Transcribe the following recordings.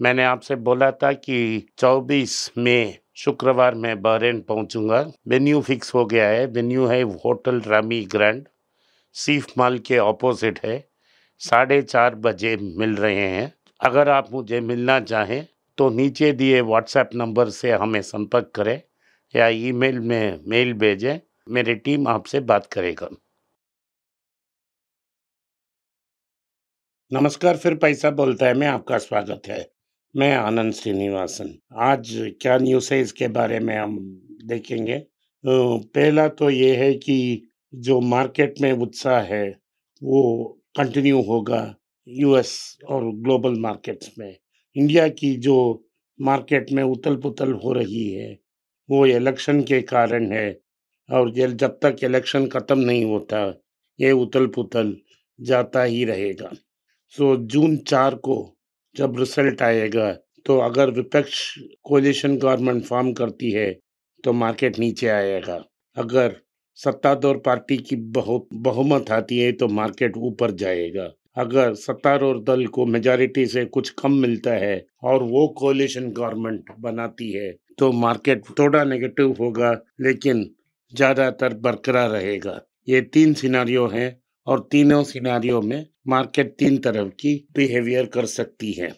मैंने आपसे बोला था कि 24 मई शुक्रवार मैं बहरीन पहुंचूंगा। वेन्यू फिक्स हो गया है। वेन्यू है होटल रामी ग्रैंड, सीफ मॉल के ऑपोजिट है। 4:30 बजे मिल रहे हैं। अगर आप मुझे मिलना चाहें तो नीचे दिए व्हाट्सएप नंबर से हमें संपर्क करें या ईमेल में मेल भेजें। मेरी टीम आपसे बात करेगा। नमस्कार, फिर पैसा बोलता है में आपका स्वागत है। मैं आनंद श्रीनिवासन। आज क्या न्यूज़ है इसके बारे में हम देखेंगे। पहला तो ये है कि जो मार्केट में उत्साह है वो कंटिन्यू होगा यूएस और ग्लोबल मार्केट्स में। इंडिया की जो मार्केट में उथल-पुथल हो रही है वो इलेक्शन के कारण है और जब तक इलेक्शन खत्म नहीं होता ये उथल-पुथल जाता ही रहेगा। जून 4 को जब रिजल्ट आएगा तो अगर विपक्ष कोalition गवर्नमेंट फॉर्म करती है तो मार्केट नीचे आएगा। अगर सत्तारूढ़ पार्टी की बहुमत आती है तो मार्केट ऊपर जाएगा। अगर सत्तारूढ़ दल को मेजॉरिटी से कुछ कम मिलता है और वो कोalition गवर्नमेंट बनाती है तो मार्केट थोड़ा नेगेटिव होगा लेकिन ज्यादातर बरकरार रहेगा। ये 3 सिनेरियो हैं और तीनों सिनेरियो में मार्केट 3 तरह की बिहेवियर कर सकती है।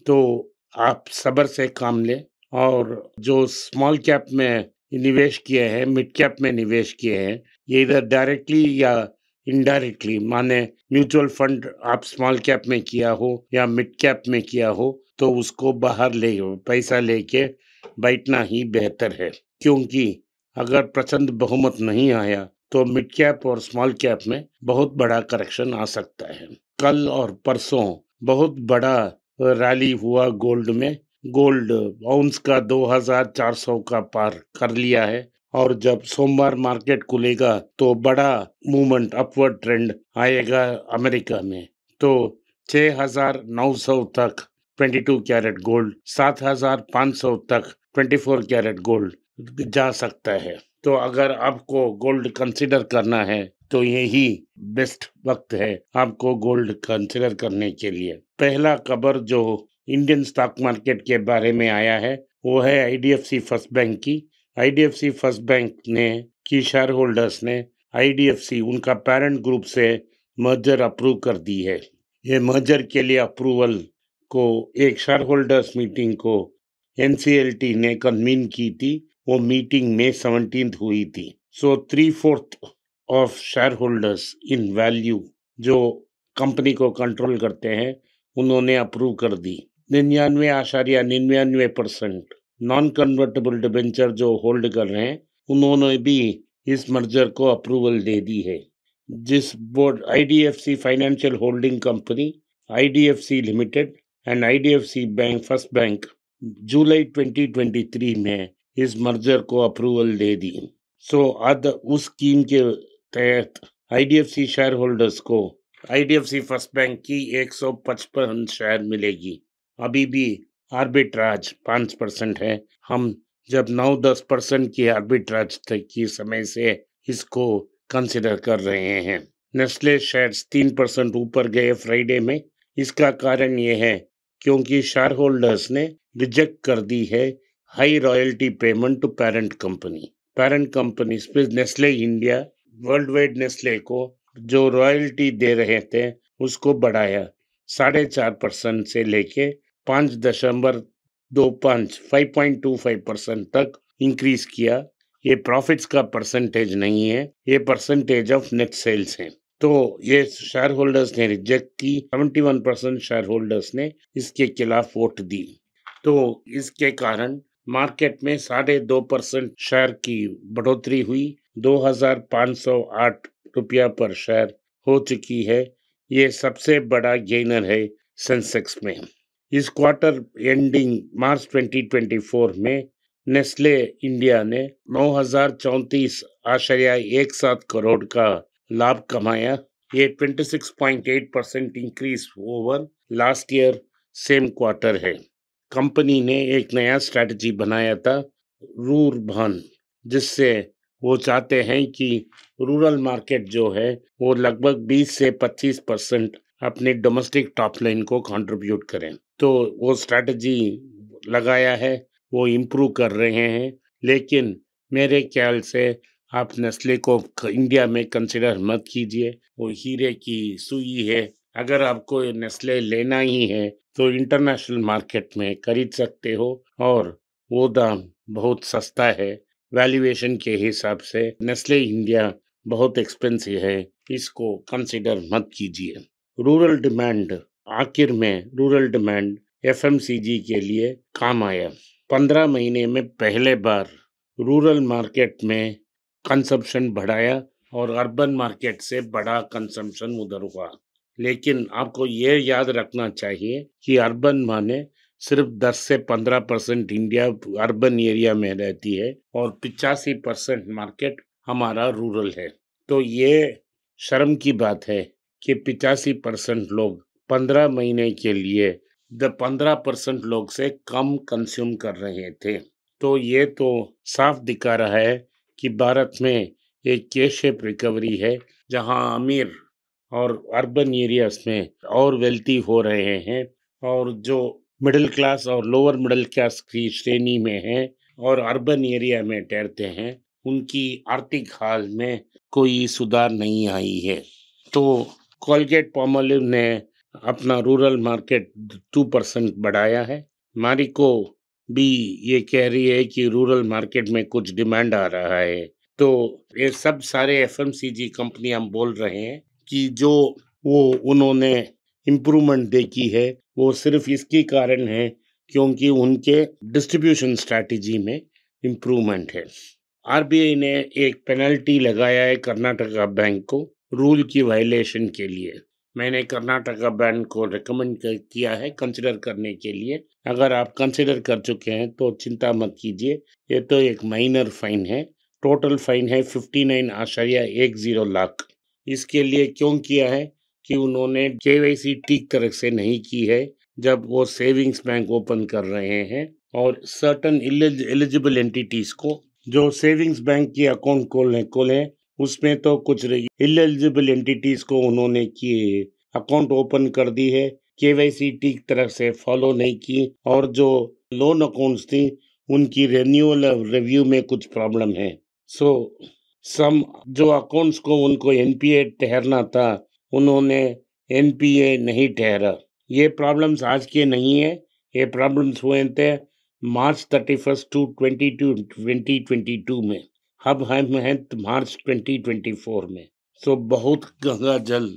तो आप सब्र से काम लें और जो स्मॉल कैप में निवेश किए हैं, मिड कैप में निवेश किए हैं, ये इधर डायरेक्टली या इनडायरेक्टली माने म्यूचुअल फंड आप स्मॉल कैप में किया हो या मिड कैप में किया हो तो उसको बाहर ले पैसा लेके बैठना ही बेहतर है। क्योंकि अगर प्रचंड बहुमत नहीं आया तो मिड कैप और स्मॉल कैप में बहुत बड़ा करेक्शन आ सकता है। कल और परसों बहुत बड़ा रैली हुआ गोल्ड में। गोल्ड आउंस का 2400 का पार कर लिया है और जब सोमवार मार्केट खुलेगा तो बड़ा मूवमेंट अपवर्ड ट्रेंड आएगा अमेरिका में। तो 6900 तक 22 कैरेट गोल्ड, 7500 तक 24 कैरेट गोल्ड जा सकता है। तो अगर आपको गोल्ड कंसीडर करना है तो यही बेस्ट वक्त है आपको गोल्ड कंसीडर करने के लिए। पहला खबर जो इंडियन स्टॉक मार्केट के बारे में आया है वो है आईडीएफसी फर्स्ट बैंक की। आईडीएफसी फर्स्ट बैंक ने की शेयर होल्डर्स ने आईडीएफसी उनका पेरेंट ग्रुप से मर्जर अप्रूव कर दी है। ये मर्जर के लिए अप्रूवल को एक शेयर होल्डर्स मीटिंग को एनसीएलटी ने कन्वीन की थी। वो मीटिंग में 17th हुई थी। 3/4 of share holders in value जो कंपनी को कंट्रोल करते हैं उन्होंने अप्रूव कर दी। 99.99% नॉन कन्वर्टेबल डिबेंचर जो होल्ड कर रहे हैं उन्होंने भी इस मर्जर को अप्रूवल दे दी है। जिस board IDFC financial holding company, IDFC limited and IDFC bank first bank जुलाई 2023 में इस मर्जर को अप्रूवल दे दी। उस स्कीम के तहत आईडीएफसी शेयर होल्डर्स को आईडीएफसी फर्स्ट बैंक की 155 शेयर मिलेगी। अभी भी आर्बिट्राज 5% है। हम जब 9-10% की आर्बिट्राज तक की समय से इसको कंसिडर कर रहे हैं। नेस्ले शेयर्स 3% ऊपर गए फ्राइडे में। इसका कारण ये है क्योंकि शेयर होल्डर्स ने रिजेक्ट कर दी है high royalty payment to parent company. Parent company Nestle India world wide Nestle को जो रॉयल्टी दे रहे थे उसको बढ़ाया 4.5% से लेके 5.25% तक इंक्रीज किया। ये प्रॉफिट्स का परसेंटेज नहीं है, ये परसेंटेज ऑफ नेट सेल्स है। तो ये शेयर होल्डर्स ने रिजेक्ट की। 71% शेयर होल्डर्स ने इसके खिलाफ वोट दी। तो इसके कारण मार्केट में 2.5% शेयर की बढ़ोतरी हुई। 2508 रुपया पर शेयर हो चुकी है। ये सबसे बड़ा गेनर है सेंसेक्स में। इस क्वार्टर एंडिंग मार्च 2024 में नेस्ले इंडिया ने 9034.17 करोड़ का लाभ कमाया। ये 26.8% increase over last year same quarter है। कंपनी ने एक नया स्ट्रैटेजी बनाया था रूरबन, जिससे वो चाहते हैं कि रूरल मार्केट जो है वो लगभग 20 से 25% अपने डोमेस्टिक टॉप लाइन को कंट्रीब्यूट करें। तो वो स्ट्रैटेजी लगाया है, वो इम्प्रूव कर रहे हैं। लेकिन मेरे ख्याल से आप नेस्ले को इंडिया में कंसिडर मत कीजिए। वो हीरे की सुई है। अगर आपको नेस्ले लेना ही है तो इंटरनेशनल मार्केट में खरीद सकते हो और वो दाम बहुत सस्ता है। वैल्यूएशन के हिसाब से नेस्ले इंडिया बहुत एक्सपेंसिव है। इसको कंसिडर मत कीजिए। रूरल डिमांड, आखिर में रूरल डिमांड एफएमसीजी के लिए काम आया। 15 महीने में पहले बार रूरल मार्केट में कंजम्पशन बढ़ाया और अर्बन मार्केट से बड़ा कंजम्पशन उधर हुआ। लेकिन आपको ये याद रखना चाहिए कि अर्बन माने सिर्फ 10 से 15% इंडिया अर्बन एरिया में रहती है और 85% मार्केट हमारा रूरल है। तो ये शर्म की बात है कि 85% लोग 15 महीने के लिए 15% लोग से कम कंज्यूम कर रहे थे। तो ये तो साफ दिखा रहा है कि भारत में एक के शेप रिकवरी है, जहां अमीर और अर्बन एरियाज में और वेल्थी हो रहे हैं और जो मिडिल क्लास और लोअर मिडिल क्लास की श्रेणी में हैं और अर्बन एरिया में ठहरते हैं, उनकी आर्थिक हाल में कोई सुधार नहीं आई है। तो कोलगेट पामोलिव ने अपना रूरल मार्केट 2% बढ़ाया है। मारिको भी ये कह रही है कि रूरल मार्केट में कुछ डिमांड आ रहा है। तो ये सब सारे एफएमसीजी कंपनी हम बोल रहे हैं कि जो वो उन्होंने इम्प्रूवमेंट देखी है वो सिर्फ इसके कारण है क्योंकि उनके डिस्ट्रीब्यूशन स्ट्रैटेजी में इम्प्रूवमेंट है। आरबीआई ने एक पेनल्टी लगाया है कर्नाटका बैंक को रूल की वायलेशन के लिए। मैंने कर्नाटका बैंक को रिकमेंड किया है कंसिडर करने के लिए। अगर आप कंसिडर कर चुके हैं तो चिंता मत कीजिए, ये तो एक माइनर फाइन है। टोटल फाइन है 59.10 लाख। इसके लिए क्यों किया है कि उन्होंने केवाईसी ठीक तरह से नहीं की है जब वो सेविंग्स बैंक ओपन कर रहे हैं और सर्टन एलिजिबल एंटिटीज को जो सेविंग्स बैंक की अकाउंट खोले उसमें तो कुछ इलिजिबल एंटिटीज को उन्होंने किए अकाउंट ओपन कर दी है, केवाईसी ठीक तरह से फॉलो नहीं की और जो लोन अकाउंट्स थी उनकी रिन्यूअल रिव्यू में कुछ प्रॉब्लम है। सो सम जो अकाउंट्स को उनको एनपीए ठहरना था उन्होंने एनपीए नहीं ठहरा। ये प्रॉब्लम्स आज के नहीं है, ये प्रॉब्लम्स हुए थे मार्च 31 टू 2022 में। अब हम हैं मार्च 2024 में। सो बहुत गंगा जल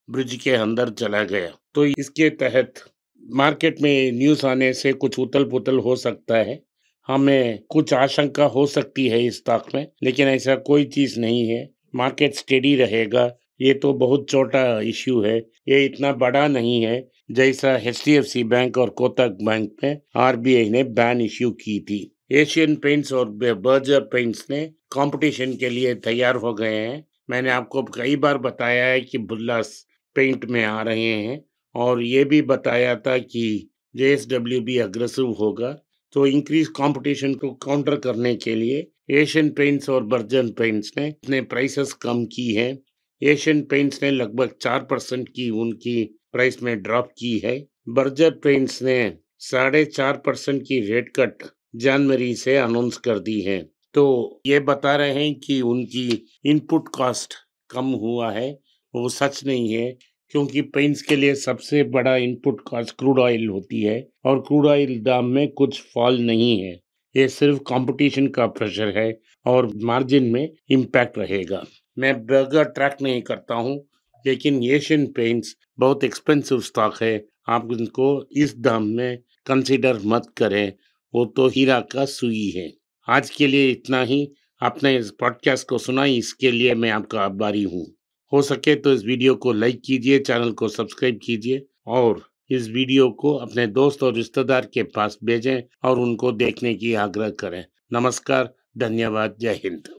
ब्रिज के अंदर चला गया। तो इसके तहत मार्केट में न्यूज़ आने से कुछ उथल पुथल हो सकता है, हमें कुछ आशंका हो सकती है इस स्टॉक में, लेकिन ऐसा कोई चीज़ नहीं है। मार्केट स्टेडी रहेगा। ये तो बहुत छोटा इश्यू है, ये इतना बड़ा नहीं है जैसा एचडीएफसी बैंक और कोटक बैंक में आरबीआई ने बैन इश्यू की थी। एशियन पेंट्स और बर्जर पेंट्स ने कंपटीशन के लिए तैयार हो गए हैं। मैंने आपको कई बार बताया है कि बुल्लास पेंट में आ रहे हैं और ये भी बताया था कि जेएसडब्ल्यू भी अग्रेसिव होगा। तो इंक्रीज कंपटीशन को काउंटर करने के लिए एशियन पेंट्स और बर्जर पेंट्स ने अपने प्राइसेस कम की है। एशियन पेंट्स ने लगभग 4% की उनकी प्राइस में ड्रॉप की है। बर्जर पेंट्स ने 4.5% की रेट कट जनवरी से अनाउंस कर दी है। तो ये बता रहे हैं कि उनकी इनपुट कॉस्ट कम हुआ है, वो सच नहीं है क्योंकि पेंट्स के लिए सबसे बड़ा इनपुट कॉस्ट क्रूड ऑयल होती है और क्रूड ऑयल दाम में कुछ फॉल नहीं है। ये सिर्फ कंपटीशन का प्रेशर है और मार्जिन में इम्पैक्ट रहेगा। मैं बर्गर ट्रैक नहीं करता हूँ, लेकिन एशियन पेंट्स बहुत एक्सपेंसिव स्टॉक है। आप इनको इस दाम में कंसीडर मत करें, वो तो हीरा का सुई है। आज के लिए इतना ही। आपने इस पॉडकास्ट को सुना, इसके लिए मैं आपका आभारी हूँ। हो सके तो इस वीडियो को लाइक कीजिए, चैनल को सब्सक्राइब कीजिए और इस वीडियो को अपने दोस्त और रिश्तेदार के पास भेजें और उनको देखने की आग्रह करें। नमस्कार, धन्यवाद, जय हिंद।